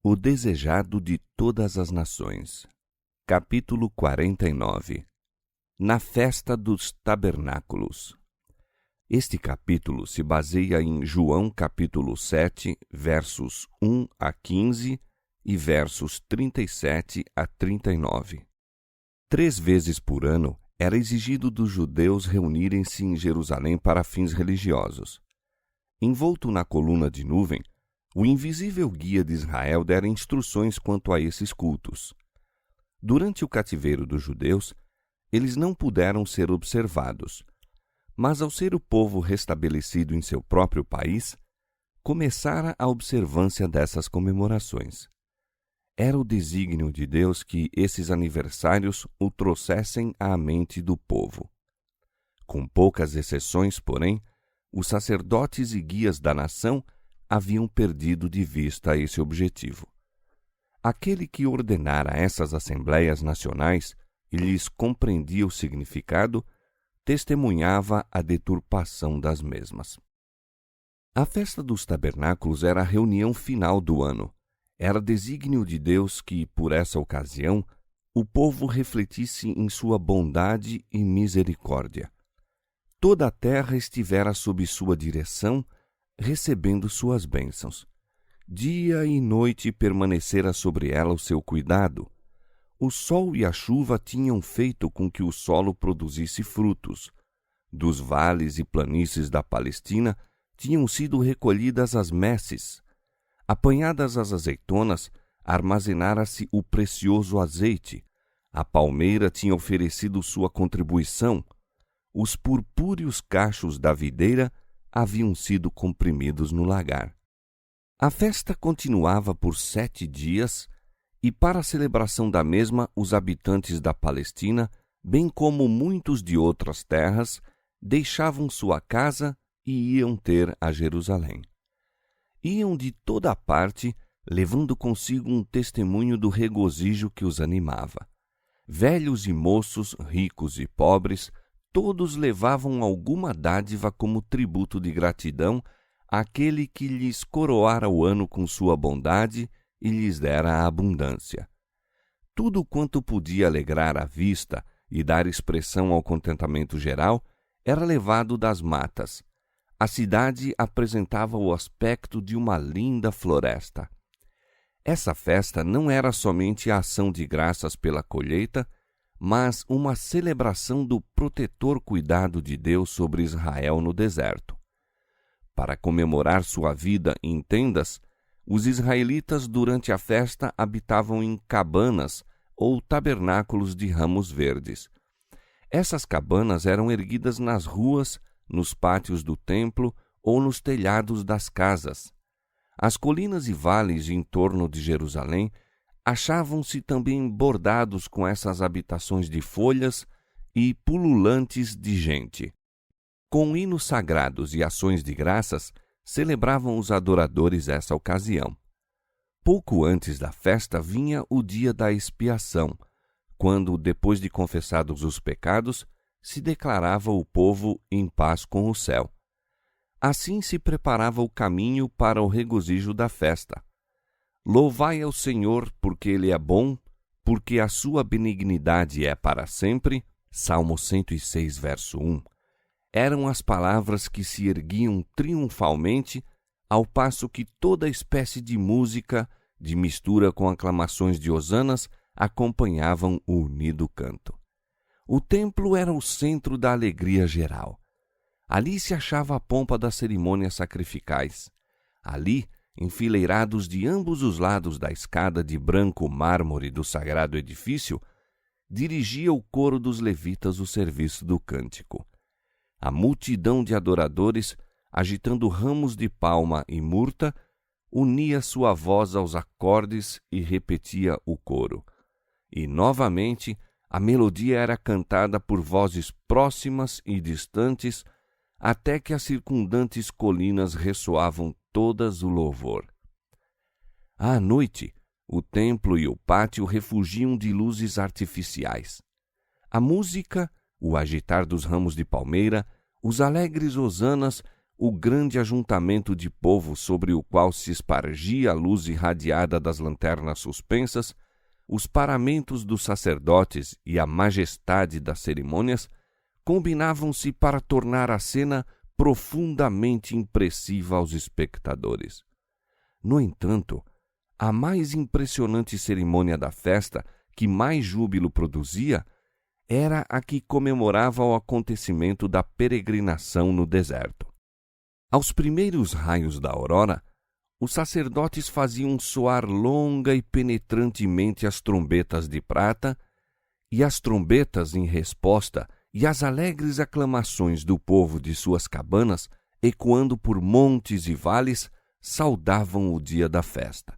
O desejado de todas as nações. Capítulo 49. Na festa dos tabernáculos. Este capítulo se baseia em João capítulo 7, versos 1 a 15 e versos 37 a 39. 3 vezes por ano era exigido dos judeus reunirem-se em Jerusalém para fins religiosos. Envolto na coluna de nuvem, o invisível guia de Israel dera instruções quanto a esses cultos. Durante o cativeiro dos judeus, eles não puderam ser observados, mas ao ser o povo restabelecido em seu próprio país, começara a observância dessas comemorações. Era o desígnio de Deus que esses aniversários o trouxessem à mente do povo. Com poucas exceções, porém, os sacerdotes e guias da nação haviam perdido de vista esse objetivo. Aquele que ordenara essas assembleias nacionais e lhes compreendia o significado, testemunhava a deturpação das mesmas. A festa dos tabernáculos era a reunião final do ano. Era desígnio de Deus que, por essa ocasião, o povo refletisse em sua bondade e misericórdia. Toda a terra estivera sob sua direção, recebendo suas bênçãos. Dia e noite permanecera sobre ela o seu cuidado. O sol e a chuva tinham feito com que o solo produzisse frutos. Dos vales e planícies da Palestina tinham sido recolhidas as messes. Apanhadas as azeitonas, armazenara-se o precioso azeite. A palmeira tinha oferecido sua contribuição. Os purpúreos cachos da videira haviam sido comprimidos no lagar. A festa continuava por 7 dias, e para a celebração da mesma, os habitantes da Palestina, bem como muitos de outras terras, deixavam sua casa e iam ter a Jerusalém. Iam de toda a parte, levando consigo um testemunho do regozijo que os animava. Velhos e moços, ricos e pobres, todos levavam alguma dádiva como tributo de gratidão àquele que lhes coroara o ano com sua bondade e lhes dera a abundância. Tudo quanto podia alegrar a vista e dar expressão ao contentamento geral era levado das matas. A cidade apresentava o aspecto de uma linda floresta. Essa festa não era somente a ação de graças pela colheita, mas uma celebração do protetor cuidado de Deus sobre Israel no deserto. Para comemorar sua vida em tendas, os israelitas durante a festa habitavam em cabanas ou tabernáculos de ramos verdes. Essas cabanas eram erguidas nas ruas, nos pátios do templo ou nos telhados das casas. As colinas e vales em torno de Jerusalém achavam-se também bordados com essas habitações de folhas e pululantes de gente. Com hinos sagrados e ações de graças, celebravam os adoradores essa ocasião. Pouco antes da festa vinha o dia da expiação, quando, depois de confessados os pecados, se declarava o povo em paz com o céu. Assim se preparava o caminho para o regozijo da festa. Louvai ao Senhor, porque Ele é bom, porque a sua benignidade é para sempre. Salmo 106, verso 1. Eram as palavras que se erguiam triunfalmente, ao passo que toda espécie de música, de mistura com aclamações de hosanas, acompanhavam o unido canto. O templo era o centro da alegria geral. Ali se achava a pompa das cerimônias sacrificais. Ali, enfileirados de ambos os lados da escada de branco mármore do sagrado edifício, dirigia o coro dos levitas o serviço do cântico. A multidão de adoradores, agitando ramos de palma e murta, unia sua voz aos acordes e repetia o coro. E, novamente, a melodia era cantada por vozes próximas e distantes, até que as circundantes colinas ressoavam todas o louvor. À noite, o templo e o pátio refugiam de luzes artificiais. A música, o agitar dos ramos de palmeira, os alegres hosanas, o grande ajuntamento de povo sobre o qual se espargia a luz irradiada das lanternas suspensas, os paramentos dos sacerdotes e a majestade das cerimônias combinavam-se para tornar a cena profundamente impressiva aos espectadores. No entanto, a mais impressionante cerimônia da festa, que mais júbilo produzia, era a que comemorava o acontecimento da peregrinação no deserto. Aos primeiros raios da aurora, os sacerdotes faziam soar longa e penetrantemente as trombetas de prata, e as trombetas, em resposta, e as alegres aclamações do povo de suas cabanas, ecoando por montes e vales, saudavam o dia da festa.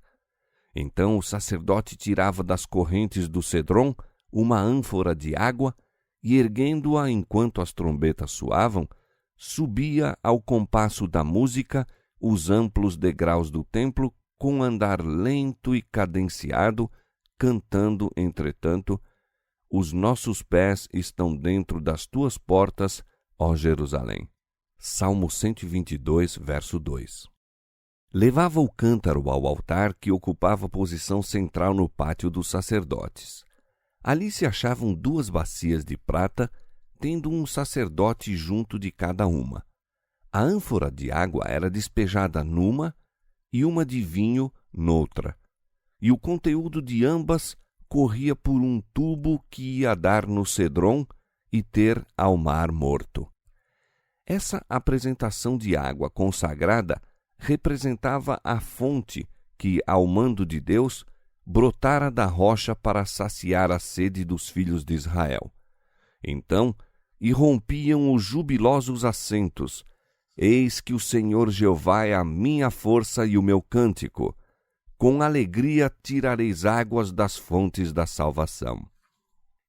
Então o sacerdote tirava das correntes do cedrom uma ânfora de água e, erguendo-a enquanto as trombetas soavam, subia ao compasso da música os amplos degraus do templo com andar lento e cadenciado, cantando, entretanto, os nossos pés estão dentro das tuas portas, ó Jerusalém. Salmo 122, verso 2. Levava o cântaro ao altar que ocupava a posição central no pátio dos sacerdotes. Ali se achavam 2 bacias de prata, tendo um sacerdote junto de cada uma. A ânfora de água era despejada numa e uma de vinho noutra, e o conteúdo de ambas corria por um tubo que ia dar no cedrom e ter ao mar morto. Essa apresentação de água consagrada representava a fonte que, ao mando de Deus, brotara da rocha para saciar a sede dos filhos de Israel. Então irrompiam os jubilosos assentos. Eis que o Senhor Jeová é a minha força e o meu cântico. Com alegria tirareis águas das fontes da salvação.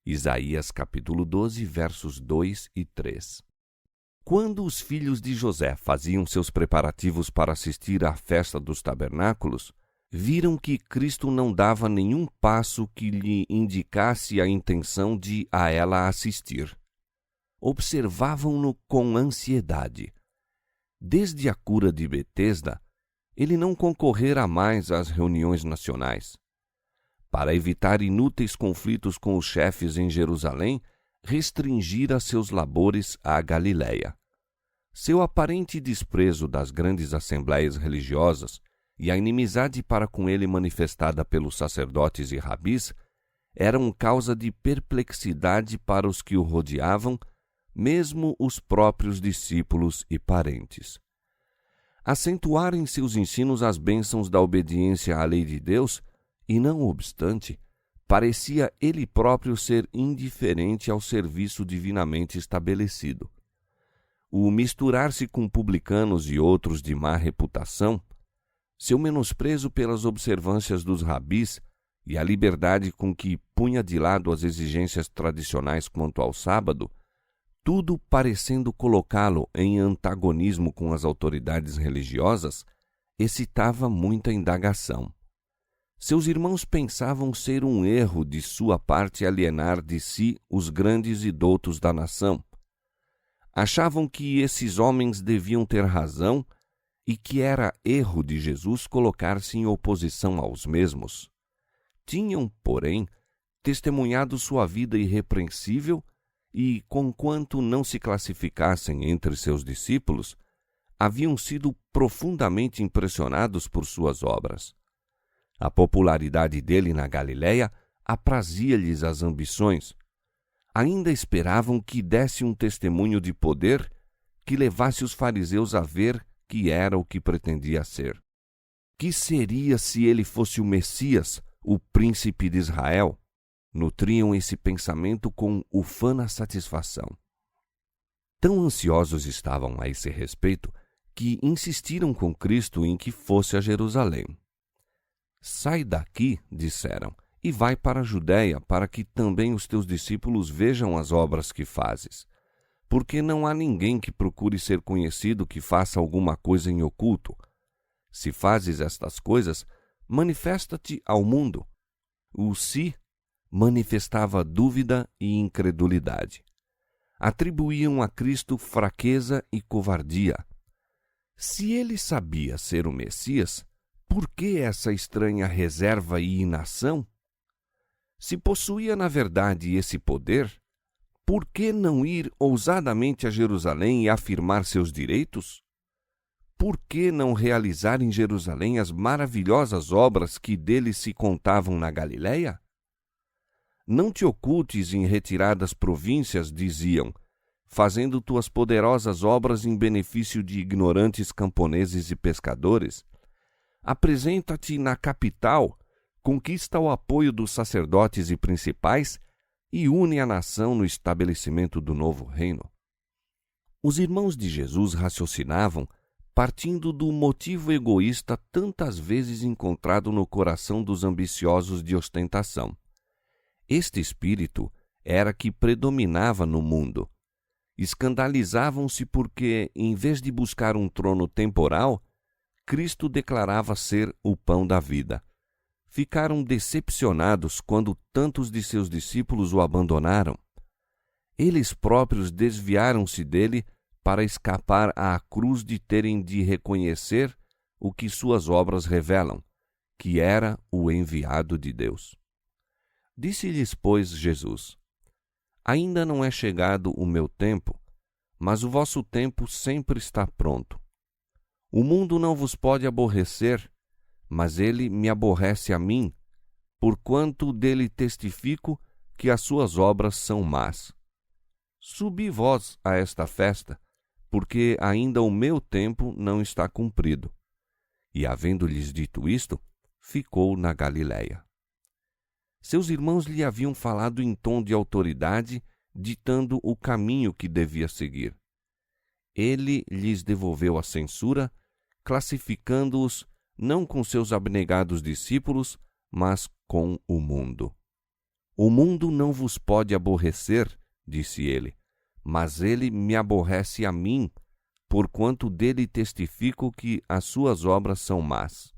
Isaías capítulo 12, versos 2 e 3. Quando os filhos de José faziam seus preparativos para assistir à festa dos tabernáculos, viram que Cristo não dava nenhum passo que lhe indicasse a intenção de a ela assistir. Observavam-no com ansiedade. Desde a cura de Betesda, ele não concorrera mais às reuniões nacionais. Para evitar inúteis conflitos com os chefes em Jerusalém, restringira seus labores à Galiléia. Seu aparente desprezo das grandes assembleias religiosas e a inimizade para com ele manifestada pelos sacerdotes e rabis eram causa de perplexidade para os que o rodeavam, mesmo os próprios discípulos e parentes. Acentuar em seus ensinos as bênçãos da obediência à lei de Deus, e não obstante, parecia ele próprio ser indiferente ao serviço divinamente estabelecido. O misturar-se com publicanos e outros de má reputação, seu menosprezo pelas observâncias dos rabis e a liberdade com que punha de lado as exigências tradicionais quanto ao sábado, tudo parecendo colocá-lo em antagonismo com as autoridades religiosas, excitava muita indagação. Seus irmãos pensavam ser um erro de sua parte alienar de si os grandes e doutos da nação. Achavam que esses homens deviam ter razão e que era erro de Jesus colocar-se em oposição aos mesmos. Tinham, porém, testemunhado sua vida irrepreensível e, conquanto não se classificassem entre seus discípulos, haviam sido profundamente impressionados por suas obras. A popularidade dele na Galiléia aprazia-lhes as ambições. Ainda esperavam que desse um testemunho de poder que levasse os fariseus a ver que era o que pretendia ser. Que seria se ele fosse o Messias, o príncipe de Israel? Nutriam esse pensamento com ufana satisfação. Tão ansiosos estavam a esse respeito que insistiram com Cristo em que fosse a Jerusalém. Sai daqui, disseram, e vai para a Judéia, para que também os teus discípulos vejam as obras que fazes. Porque não há ninguém que procure ser conhecido que faça alguma coisa em oculto. Se fazes estas coisas, manifesta-te ao mundo. O si manifestava dúvida e incredulidade. Atribuíam a Cristo fraqueza e covardia. Se ele sabia ser o Messias, por que essa estranha reserva e inação? Se possuía na verdade esse poder, por que não ir ousadamente a Jerusalém e afirmar seus direitos? Por que não realizar em Jerusalém as maravilhosas obras que dele se contavam na Galiléia? Não te ocultes em retiradas províncias, diziam, fazendo tuas poderosas obras em benefício de ignorantes camponeses e pescadores. Apresenta-te na capital, conquista o apoio dos sacerdotes e principais e une a nação no estabelecimento do novo reino. Os irmãos de Jesus raciocinavam partindo do motivo egoísta tantas vezes encontrado no coração dos ambiciosos de ostentação. Este espírito era que predominava no mundo. Escandalizavam-se porque, em vez de buscar um trono temporal, Cristo declarava ser o pão da vida. Ficaram decepcionados quando tantos de seus discípulos o abandonaram. Eles próprios desviaram-se dele para escapar à cruz de terem de reconhecer o que suas obras revelam, que era o enviado de Deus. Disse-lhes, pois, Jesus: Ainda não é chegado o meu tempo, mas o vosso tempo sempre está pronto. O mundo não vos pode aborrecer, mas ele me aborrece a mim, porquanto dele testifico que as suas obras são más. Subi vós a esta festa, porque ainda o meu tempo não está cumprido. E, havendo-lhes dito isto, ficou na Galiléia. Seus irmãos lhe haviam falado em tom de autoridade, ditando o caminho que devia seguir. Ele lhes devolveu a censura, classificando-os não com seus abnegados discípulos, mas com o mundo. O mundo não vos pode aborrecer, disse ele, mas ele me aborrece a mim, porquanto dele testifico que as suas obras são más.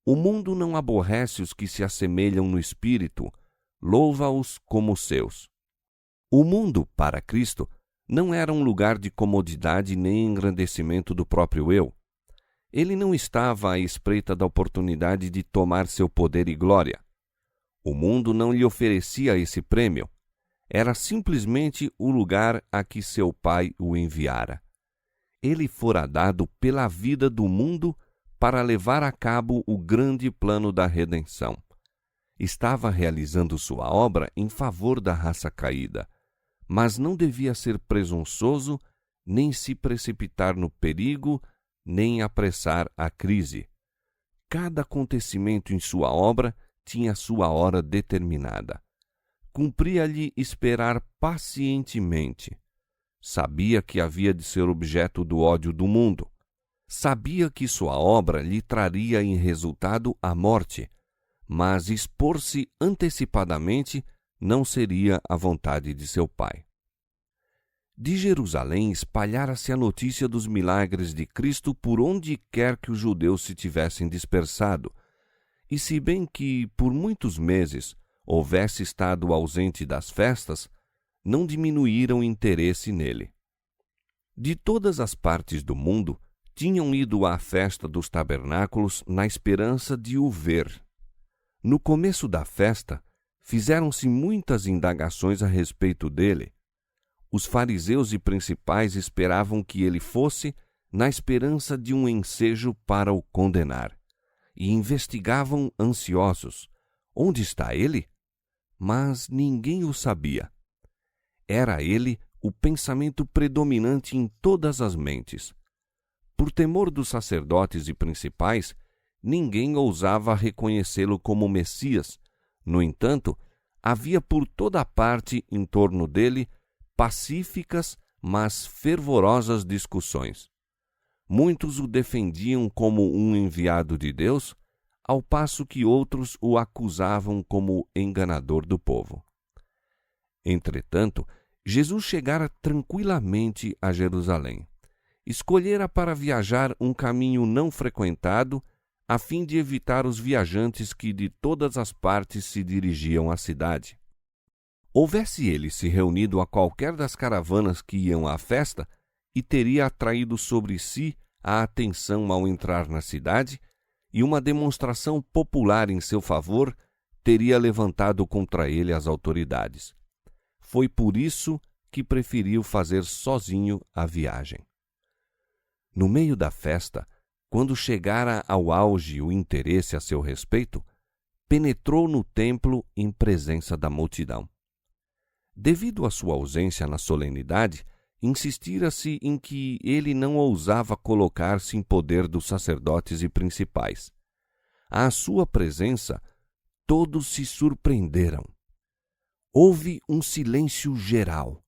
O mundo não aborrece os que se assemelham no espírito, louva-os como seus. O mundo, para Cristo, não era um lugar de comodidade nem engrandecimento do próprio eu. Ele não estava à espreita da oportunidade de tomar seu poder e glória. O mundo não lhe oferecia esse prêmio. Era simplesmente o lugar a que seu Pai o enviara. Ele fora dado pela vida do mundo para levar a cabo o grande plano da redenção. Estava realizando sua obra em favor da raça caída, mas não devia ser presunçoso, nem se precipitar no perigo, nem apressar a crise. Cada acontecimento em sua obra tinha sua hora determinada. Cumpria-lhe esperar pacientemente. Sabia que havia de ser objeto do ódio do mundo. Sabia que sua obra lhe traria em resultado a morte, mas expor-se antecipadamente não seria a vontade de seu Pai. De Jerusalém espalhara-se a notícia dos milagres de Cristo por onde quer que os judeus se tivessem dispersado, e se bem que, por muitos meses, houvesse estado ausente das festas, não diminuíram o interesse nele. De todas as partes do mundo, tinham ido à festa dos tabernáculos na esperança de o ver. No começo da festa, fizeram-se muitas indagações a respeito dele. Os fariseus e principais esperavam que ele fosse, na esperança de um ensejo para o condenar, e investigavam ansiosos: onde está ele? Mas ninguém o sabia. Era ele o pensamento predominante em todas as mentes. Por temor dos sacerdotes e principais, ninguém ousava reconhecê-lo como Messias. No entanto, havia por toda a parte em torno dele pacíficas, mas fervorosas discussões. Muitos o defendiam como um enviado de Deus, ao passo que outros o acusavam como enganador do povo. Entretanto, Jesus chegara tranquilamente a Jerusalém. Escolhera para viajar um caminho não frequentado, a fim de evitar os viajantes que de todas as partes se dirigiam à cidade. Houvesse ele se reunido a qualquer das caravanas que iam à festa, e teria atraído sobre si a atenção ao entrar na cidade, e uma demonstração popular em seu favor teria levantado contra ele as autoridades. Foi por isso que preferiu fazer sozinho a viagem. No meio da festa, quando chegara ao auge o interesse a seu respeito, penetrou no templo em presença da multidão. Devido à sua ausência na solenidade, insistira-se em que ele não ousava colocar-se em poder dos sacerdotes e principais. À sua presença, todos se surpreenderam. Houve um silêncio geral.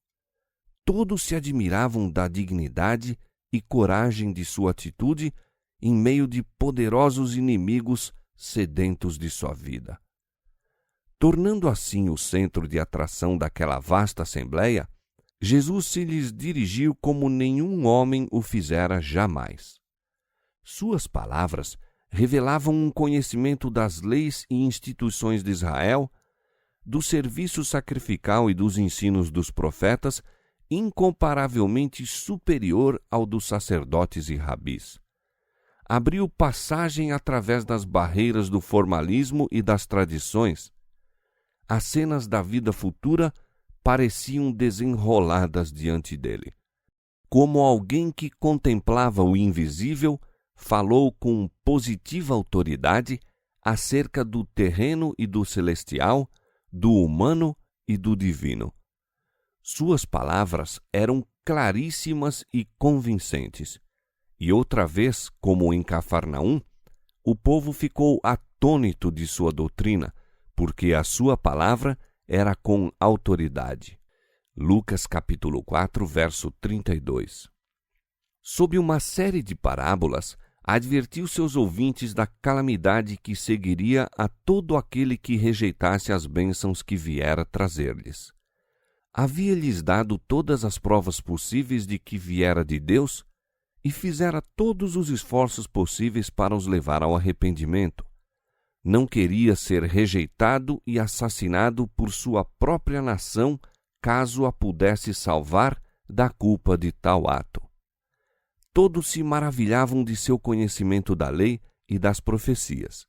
Todos se admiravam da dignidade e coragem de sua atitude em meio de poderosos inimigos sedentos de sua vida. Tornando assim o centro de atração daquela vasta assembleia, Jesus se lhes dirigiu como nenhum homem o fizera jamais. Suas palavras revelavam um conhecimento das leis e instituições de Israel, do serviço sacrificial e dos ensinos dos profetas, incomparavelmente superior ao dos sacerdotes e rabis. Abriu passagem através das barreiras do formalismo e das tradições. As cenas da vida futura pareciam desenroladas diante dele. Como alguém que contemplava o invisível, falou com positiva autoridade acerca do terreno e do celestial, do humano e do divino. Suas palavras eram claríssimas e convincentes. E outra vez, como em Cafarnaum, o povo ficou atônito de sua doutrina, porque a sua palavra era com autoridade. Lucas capítulo 4, verso 32. Sob uma série de parábolas, advertiu seus ouvintes da calamidade que seguiria a todo aquele que rejeitasse as bênçãos que viera trazer-lhes. Havia-lhes dado todas as provas possíveis de que viera de Deus e fizera todos os esforços possíveis para os levar ao arrependimento. Não queria ser rejeitado e assassinado por sua própria nação, caso a pudesse salvar da culpa de tal ato. Todos se maravilhavam de seu conhecimento da lei e das profecias,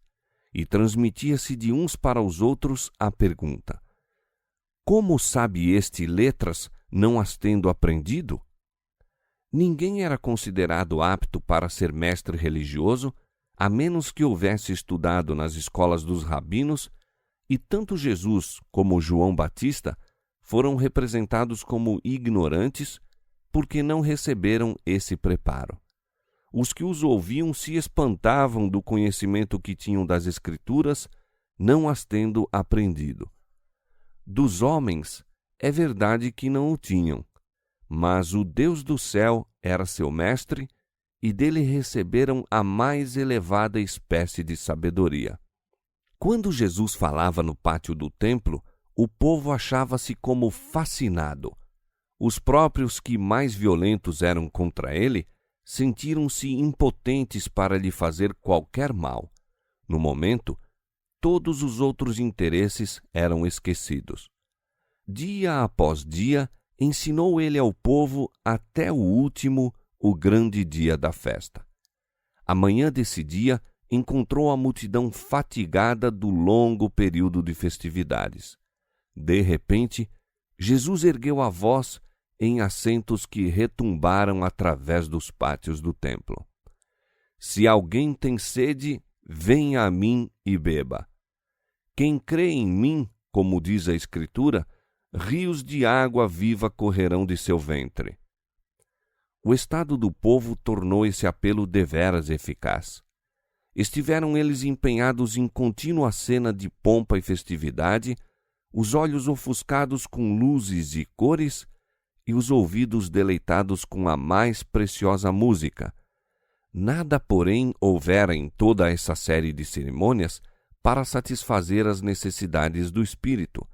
e transmitia-se de uns para os outros a pergunta: como sabe este letras, não as tendo aprendido? Ninguém era considerado apto para ser mestre religioso, a menos que houvesse estudado nas escolas dos rabinos, e tanto Jesus como João Batista foram representados como ignorantes porque não receberam esse preparo. Os que os ouviam se espantavam do conhecimento que tinham das Escrituras, não as tendo aprendido. Dos homens, é verdade que não o tinham, mas o Deus do céu era seu mestre, e dele receberam a mais elevada espécie de sabedoria. Quando Jesus falava no pátio do templo, o povo achava-se como fascinado. Os próprios que mais violentos eram contra ele sentiram-se impotentes para lhe fazer qualquer mal. No momento, todos os outros interesses eram esquecidos. Dia após dia, ensinou ele ao povo até o último, o grande dia da festa. Amanhã desse dia, encontrou a multidão fatigada do longo período de festividades. De repente, Jesus ergueu a voz em acentos que retumbaram através dos pátios do templo. Se alguém tem sede, venha a mim e beba. Quem crê em mim, como diz a Escritura, rios de água viva correrão de seu ventre. O estado do povo tornou esse apelo deveras eficaz. Estiveram eles empenhados em contínua cena de pompa e festividade, os olhos ofuscados com luzes e cores, e os ouvidos deleitados com a mais preciosa música. Nada, porém, houvera em toda essa série de cerimônias para satisfazer as necessidades do espírito,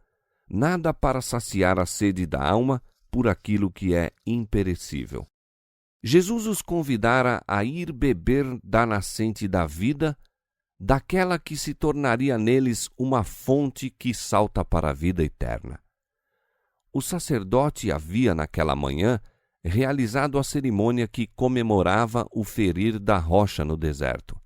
nada para saciar a sede da alma por aquilo que é imperecível. Jesus os convidara a ir beber da nascente da vida, daquela que se tornaria neles uma fonte que salta para a vida eterna. O sacerdote havia naquela manhã realizado a cerimônia que comemorava o ferir da rocha no deserto.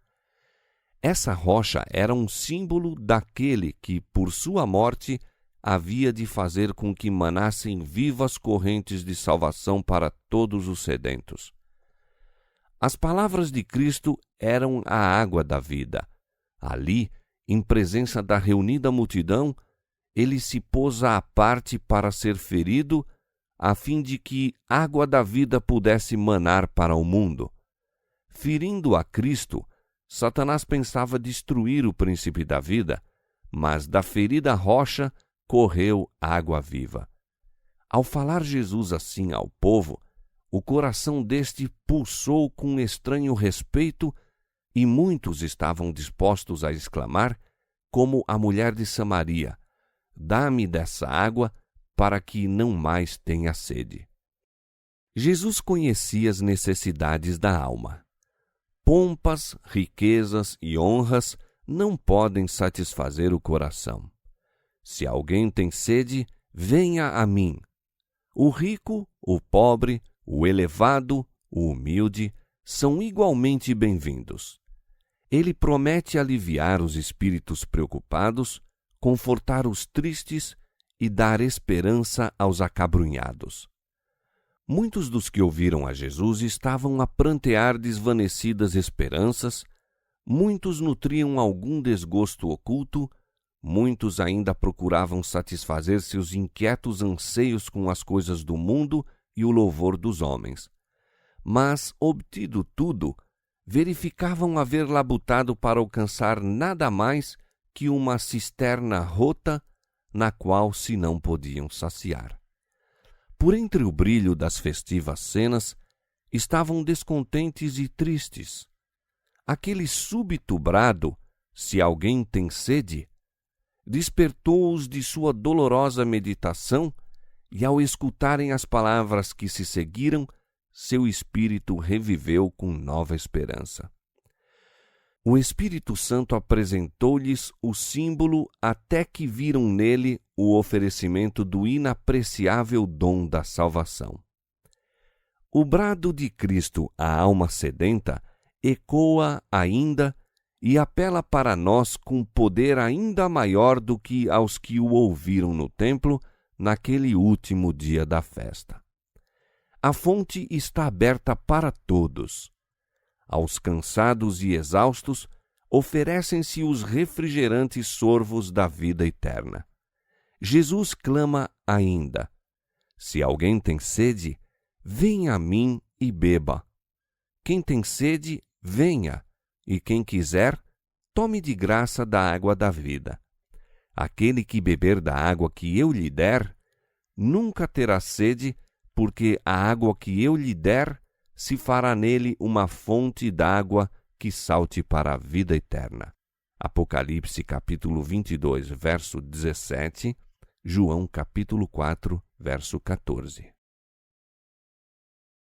Essa rocha era um símbolo daquele que, por sua morte, havia de fazer com que manassem vivas correntes de salvação para todos os sedentos. As palavras de Cristo eram a água da vida. Ali, em presença da reunida multidão, ele se pôs à parte para ser ferido, a fim de que água da vida pudesse manar para o mundo. Ferindo a Cristo, Satanás pensava destruir o príncipe da vida, mas da ferida rocha correu água viva. Ao falar Jesus assim ao povo, o coração deste pulsou com estranho respeito e muitos estavam dispostos a exclamar, como a mulher de Samaria: "Dá-me dessa água, para que não mais tenha sede." Jesus conhecia as necessidades da alma. Pompas, riquezas e honras não podem satisfazer o coração. Se alguém tem sede, venha a mim. O rico, o pobre, o elevado, o humilde, são igualmente bem-vindos. Ele promete aliviar os espíritos preocupados, confortar os tristes e dar esperança aos acabrunhados. Muitos dos que ouviram a Jesus estavam a prantear desvanecidas esperanças, muitos nutriam algum desgosto oculto, muitos ainda procuravam satisfazer seus inquietos anseios com as coisas do mundo e o louvor dos homens. Mas, obtido tudo, verificavam haver labutado para alcançar nada mais que uma cisterna rota, na qual se não podiam saciar. Por entre o brilho das festivas cenas, estavam descontentes e tristes. Aquele súbito brado, "Se alguém tem sede", despertou-os de sua dolorosa meditação, e ao escutarem as palavras que se seguiram, seu espírito reviveu com nova esperança. O Espírito Santo apresentou-lhes o símbolo até que viram nele o oferecimento do inapreciável dom da salvação. O brado de Cristo à alma sedenta ecoa ainda e apela para nós com poder ainda maior do que aos que o ouviram no templo naquele último dia da festa. A fonte está aberta para todos. Aos cansados e exaustos oferecem-se os refrigerantes sorvos da vida eterna. Jesus clama ainda: "Se alguém tem sede, venha a mim e beba. Quem tem sede, venha, e quem quiser, tome de graça da água da vida. Aquele que beber da água que eu lhe der, nunca terá sede, porque a água que eu lhe der se fará nele uma fonte d'água que salte para a vida eterna." Apocalipse capítulo 22, verso 17, João capítulo 4, verso 14.